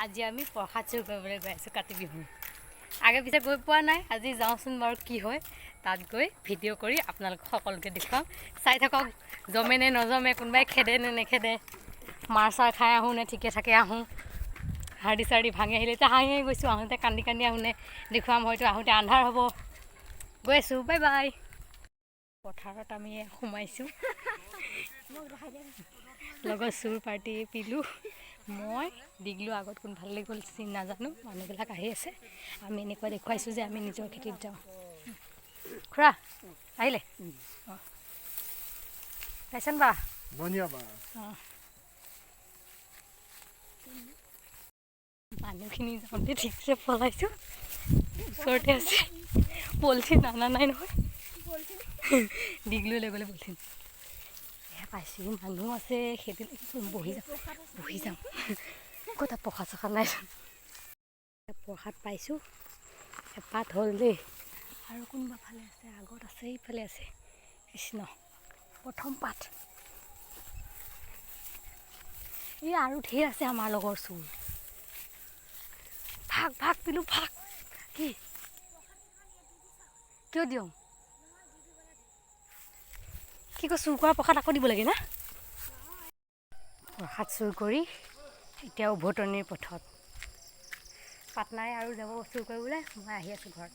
আজি আমি প্ৰসাদ চুৰ কৰিবলৈ গৈ আছোঁ কাতি বিহু। আগে পিছে গৈ পোৱা নাই, আজি যাওঁচোন বাৰু কি হয়। তাত গৈ ভিডিঅ' কৰি আপোনালোক সকলোকে দেখুৱাম। চাই থাকক, জমে নে নজমে, কোনোবাই খেদে নে নেখেদে, মাৰ চাৰ খাই আহোঁ নে ঠিকে থাকে আহোঁ, হাৰ্ডি চাৰ্ডি ভাঙি আহিলে। এতিয়া হাঁহি হাঁহি গৈছোঁ, আহোঁতে কান্দি কান্দি আহোঁ নে দেখুৱাম, হয়তো আহোঁতে আন্ধাৰ হ'ব। গৈ আছোঁ, বাই বাই। পথাৰত আমি সোমাইছোঁ, লগত চুৰ পাৰ্টি পিলোঁ। মই দিগলোঁ আগত, কোন ভাল লাগি গ'ল চিন নাজানো। মানুহবিলাক আহি আছে, আমি এনেকুৱা দেখুৱাইছোঁ যে আমি নিজৰ খেতিত যাওঁ। খুৰা আহিলে, অঁ পাইছেন বা অঁ মানুহখিনি যাওঁতে ঠিকছে পলাইছোঁ, ওচৰতে আছে। পলিথিন অনা নাই নহয়, দিগলৈ লৈ গ'লে পলিথিন। এয়া পাইছোঁ, মানুহ আছে, খেতিলৈ বহি যাম। আকৌ তাত প্ৰসাদ চসাদ নাইচোন। প্ৰসাদ পাইছোঁ, এপাত হ'ল দেই। আৰু কোনোবা ফালে আছে, আগত আছে, এইফালে আছে। কৃষ্ণ, প্ৰথম পাত। এই আৰু ঢেৰ আছে আমাৰ লগৰ চোৰ। ভাগ ভাগ পিলোঁ, ভাগ। কি কিয় দিওঁ? কি কয়, চুৰ কৰা প্ৰসাদ আকৌ দিব লাগে না? প্ৰসাদ চুৰ কৰি এতিয়া উভতনিৰ পথত। পাট নাই আৰু যাব চুৰ কৰিবলৈ, মই আহি আছোঁ ঘৰত।